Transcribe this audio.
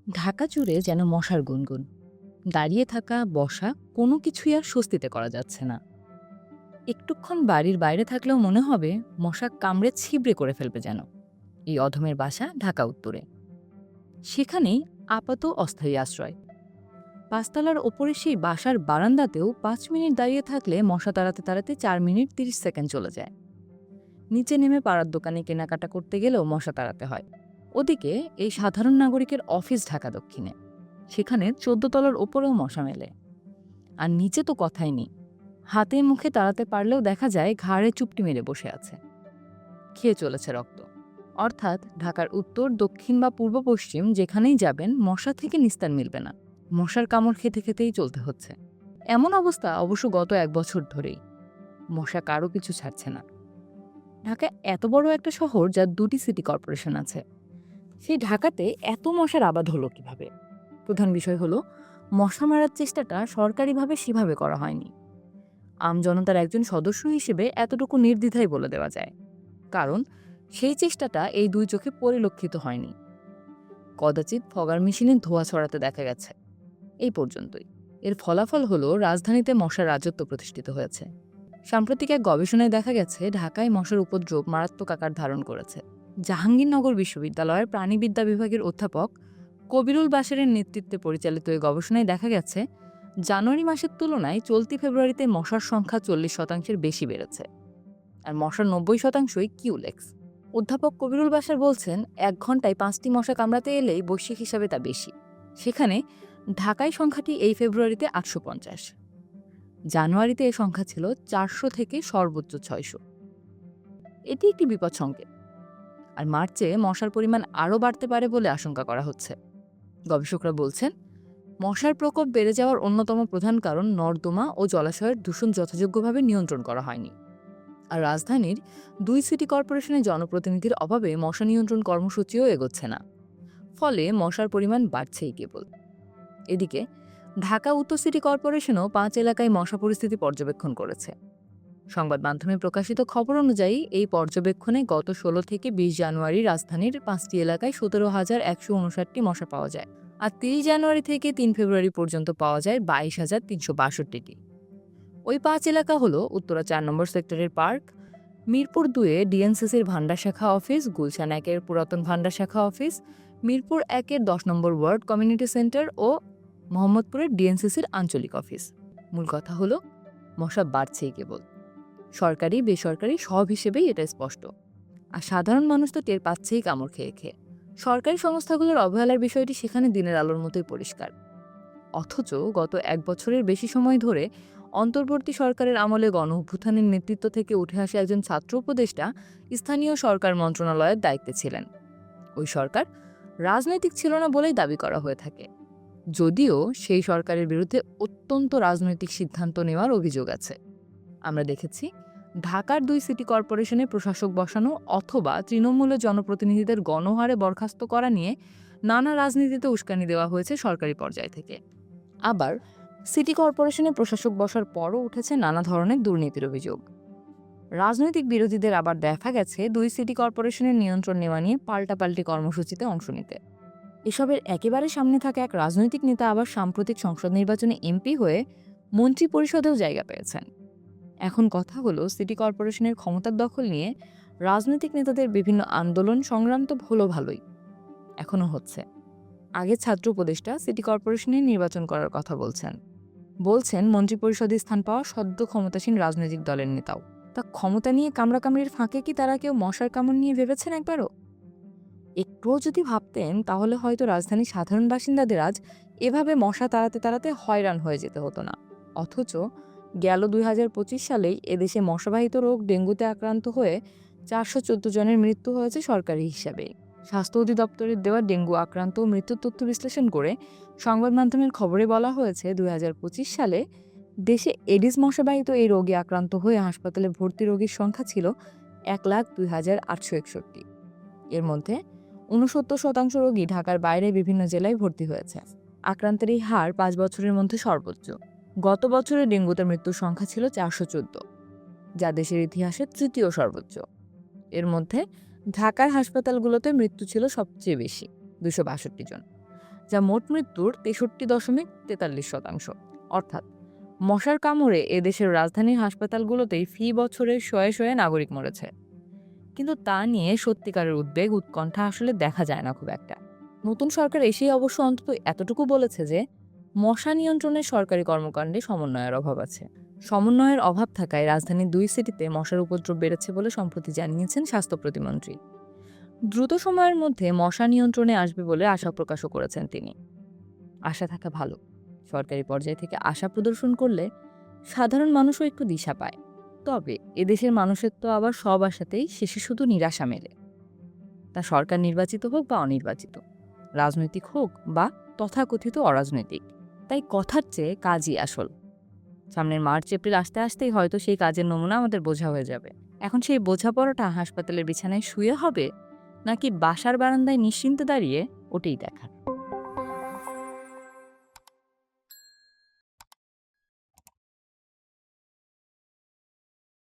ঢাকা জুড়ে যেন মশার গুনগুন। দাঁড়িয়ে থাকা, বসা কোনো কিছুই আর স্বস্তিতে করা যাচ্ছে না। একটুক্ষণ বাড়ির বাইরে থাকলেও মনে হবে মশা কামড়ে ছিবড়ে করে ফেলবে যেন। এই অধমের বাসা ঢাকা উত্তরে। সেখানেই আপাত অস্থায়ী আশ্রয়। পাঁচতলার ওপরে সেই বাসার বারান্দাতেও 5 মিনিট দাঁড়িয়ে থাকলে মশা তাড়াতে তাড়াতে 4 মিনিট 30 সেকেন্ড চলে যায়। নিচে নেমে পাড়ার দোকানে কেনাকাটা করতে গেলেও মশা তাড়াতে হয়। ওদিকে এই সাধারণ নাগরিকের অফিস ঢাকা দক্ষিণে, সেখানে 14 তলার ওপরেও মশা মেলে। আর নিচে তো কথাই নেই, হাতে মুখে তাড়াতে পারলেও দেখা যায় ঘাড়ে চুপটি মেরে বসে আছে, খেয়ে চলেছে রক্ত। অর্থাৎ ঢাকার উত্তর, দক্ষিণ বা পূর্ব পশ্চিম যেখানেই যাবেন মশা থেকে নিস্তার মিলবে না। মশার কামড় খেতে খেতেই চলতে হচ্ছে। এমন অবস্থা অবশ্য গত 1 বছর ধরেই। মশা কারো কিছু ছাড়ছে না। ঢাকা এত বড় একটা শহর যার 2টি সিটি কর্পোরেশন আছে, সেই ঢাকাতে এত মশার আবাদ হলো কিভাবে? প্রধান বিষয় হলো, মশা মারার চেষ্টাটা সরকারিভাবে সেভাবে করা হয়নি। আমজনতার একজন সদস্য হিসেবে এতটুকু নির্দ্বিধায় বলে দেওয়া যায়। কারণ সেই চেষ্টাটা এই দুই চোখে পরিলক্ষিত হয়নি। কদাচিৎ ফগার মেশিনে ধোঁয়া ছড়াতে দেখা গেছে, এই পর্যন্তই। এর ফলাফল হলো রাজধানীতে মশার রাজত্ব প্রতিষ্ঠিত হয়েছে। সাম্প্রতিক এক গবেষণায় দেখা গেছে ঢাকায় মশার উপদ্রব মারাত্মক আকার ধারণ করেছে। জাহাঙ্গীরনগর বিশ্ববিদ্যালয়ের প্রাণীবিদ্যা বিভাগের অধ্যাপক কবিরুল বাশারের নেতৃত্বে পরিচালিত এই গবেষণায় দেখা গেছে জানুয়ারি মাসের তুলনায় চলতি ফেব্রুয়ারিতে মশার সংখ্যা 40%-এর বেশি বেড়েছে। আর মশার 90%ই কিউলেক্স। অধ্যাপক কবিরুল বাশার বলছেন, 1 ঘন্টায় 5টি মশা কামড়াতে এলেই বৈশ্বিক হিসাবে তা বেশি। সেখানে ঢাকায় সংখ্যাটি এই ফেব্রুয়ারিতে 850। জানুয়ারিতে এ সংখ্যা ছিল 400 থেকে সর্বোচ্চ 600। এটি একটি বিপদ সংকেত। আর মার্চে মশার পরিমাণ আরও বাড়তে পারে বলে আশঙ্কা করা হচ্ছে। গবেষকরা বলছেন, মশার প্রকোপ বেড়ে যাওয়ার অন্যতম প্রধান কারণ নর্দমা ও জলাশয়ের দূষণ যথাযোগ্যভাবে নিয়ন্ত্রণ করা হয়নি। আর রাজধানীর 2 সিটি কর্পোরেশনের জনপ্রতিনিধির অভাবে মশা নিয়ন্ত্রণ কর্মসূচিও এগোচ্ছে না। ফলে মশার পরিমাণ বাড়ছেই কেবল। এদিকে ঢাকা উত্তর সিটি কর্পোরেশনও 5 এলাকায় মশা পরিস্থিতি পর্যবেক্ষণ করেছে। সংবাদ মাধ্যমে প্রকাশিত খবর অনুযায়ী এই পর্যবেক্ষণে গত 16 থেকে 20 জানুয়ারি রাজধানীর 5টি এলাকায় 17,159টি মশা পাওয়া যায়। আর 30 জানুয়ারি থেকে 3 ফেব্রুয়ারি পর্যন্ত পাওয়া যায় 22,362টি। ওই 5 এলাকা হলো উত্তরা 4 নম্বর সেক্টরের পার্ক, মিরপুর 2-এ ডিএনসিসির ভান্ডার শাখা অফিস, গুলশান 1-এর পুরাতন ভান্ডার শাখা অফিস, মিরপুর 1-এর 10 নম্বর ওয়ার্ড কমিউনিটি সেন্টার ও মোহাম্মদপুরের ডিএনসিসির আঞ্চলিক অফিস। মূল কথা হলো, মশা বাড়ছেই কেবল। সরকারি বেসরকারি সব হিসেবেই এটা স্পষ্ট। আর সাধারণ মানুষ তো টের পাচ্ছেই কামড় খেয়ে খেয়ে। সরকারি সংস্থাগুলোর অবহেলার বিষয়টি সেখানে দিনের আলোর মতোই পরিষ্কার। অথচ গত 1 বছরের বেশি সময় ধরে অন্তর্বর্তী সরকারের আমলে গণ অভ্যুত্থানের নেতৃত্ব থেকে উঠে আসা একজন ছাত্র উপদেষ্টা স্থানীয় সরকার মন্ত্রণালয়ের দায়িত্বে ছিলেন। ওই সরকার রাজনৈতিক ছিল না বলেই দাবি করা হয়ে থাকে, যদিও সেই সরকারের বিরুদ্ধে অত্যন্ত রাজনৈতিক সিদ্ধান্ত নেওয়ার অভিযোগ আছে। আমরা দেখেছি ঢাকার 2 সিটি কর্পোরেশনে প্রশাসক বসানো অথবা তৃণমূলের জনপ্রতিনিধিদের গণহারে বরখাস্ত করা নিয়ে নানা রাজনীতিতে উস্কানি দেওয়া হয়েছে সরকারি পর্যায় থেকে। আবার সিটি কর্পোরেশনে প্রশাসক বসার পরও উঠেছে নানা ধরনের দুর্নীতির অভিযোগ। রাজনৈতিক বিরোধীদের আবার দেখা গেছে 2 সিটি কর্পোরেশনের নিয়ন্ত্রণ নেওয়া নিয়ে পাল্টাপাল্টি কর্মসূচিতে অংশ নিতে। এসবের একেবারে সামনে থাকা এক রাজনৈতিক নেতা আবার সাম্প্রতিক সংসদ নির্বাচনে এমপি হয়ে মন্ত্রী পরিষদেও জায়গা পেয়েছেন। এখন কথা হলো, সিটি কর্পোরেশনের ক্ষমতার দখল নিয়ে রাজনৈতিক নেতাদের বিভিন্ন আন্দোলন সংগ্রাম তো হলো ভালোই, এখনো হচ্ছে। আগে ছাত্র উপদেষ্টা সিটি কর্পোরেশনে নির্বাচন করার কথা বলছেন মন্ত্রিপরিষদে স্থান পাওয়া সদ্য ক্ষমতাসীন রাজনৈতিক দলের নেতাও। তা ক্ষমতা নিয়ে কামড়াকামড়ির ফাঁকে কি তারা কেউ মশার কামড় নিয়ে ভেবেছেন একবারও? একটুও যদি ভাবতেন তাহলে হয়তো রাজধানীর সাধারণ বাসিন্দাদের আজ এভাবে মশা তাড়াতে তাড়াতে হয়রান হয়ে যেতে হতো না। অথচ গেল 2025 সালেই এদেশে মশাবাহিত রোগ ডেঙ্গুতে আক্রান্ত হয়ে 414 জনের মৃত্যু হয়েছে সরকারি হিসাবে। স্বাস্থ্য অধিদপ্তরের দেওয়া ডেঙ্গু আক্রান্ত ও মৃত্যুর তথ্য বিশ্লেষণ করে সংবাদ মাধ্যমের খবরে বলা হয়েছে 2025 সালে দেশে এডিস মশাবাহিত এই রোগে আক্রান্ত হয়ে হাসপাতালে ভর্তি রোগীর সংখ্যা ছিল 1,02,861। এর মধ্যে 69% রোগী ঢাকার বাইরে বিভিন্ন জেলায় ভর্তি হয়েছে। আক্রান্তের এই হার 5 বছরের মধ্যে সর্বোচ্চ। গত বছরে ডেঙ্গুতে মৃত্যুর সংখ্যা ছিল 414, যা দেশের ইতিহাসে তৃতীয় সর্বোচ্চ। এর মধ্যে ঢাকার হাসপাতালগুলোতে মৃত্যু ছিল সবচেয়ে বেশি, 262 জন। যা মোট মৃত্যুর 63.43%। অর্থাৎ মশার কামড়ে এদেশের রাজধানীর হাসপাতালগুলোতেই ফি বছরে শয়ে শয়ে নাগরিক মরেছে। কিন্তু তা নিয়ে সত্যিকারের উদ্বেগ উৎকণ্ঠা আসলে দেখা যায় না খুব একটা। নতুন সরকার এসেই অবশ্য অন্তত এতটুকু বলেছে যে মশা নিয়ন্ত্রণে সরকারি কর্মকাণ্ডে সমন্বয়ের অভাব আছে। সমন্বয়ের অভাব থাকায় রাজধানীর 2 সিটিতে মশার উপদ্রব বেড়েছে বলে সম্প্রতি জানিয়েছেন স্বাস্থ্য প্রতিমন্ত্রী। দ্রুত সময়ের মধ্যে মশা নিয়ন্ত্রণে আসবে বলে আশা প্রকাশও করেছেন তিনি। আশা থাকা ভালো। সরকারি পর্যায় থেকে আশা প্রদর্শন করলে সাধারণ মানুষও একটু দিশা পায়। তবে এদেশের মানুষের তো আবার সব আশাতেই শেষে শুধু নিরাশা মেলে। তা সরকার নির্বাচিত হোক বা অনির্বাচিত, রাজনৈতিক হোক বা তথাকথিত অরাজনৈতিক, তাই কথার চেয়ে কাজই আসল। সামনের মার্চ এপ্রিল আসতে আসতেই হয়তো সেই কাজের নমুনা আমাদের বোঝা হয়ে যাবে। এখন সেই বোঝাপড়াটা হাসপাতালের বিছানায় শুয়ে হবে নাকি বাসার বারান্দায় নিশ্চিন্তে দাঁড়িয়ে, ওটাই দেখার।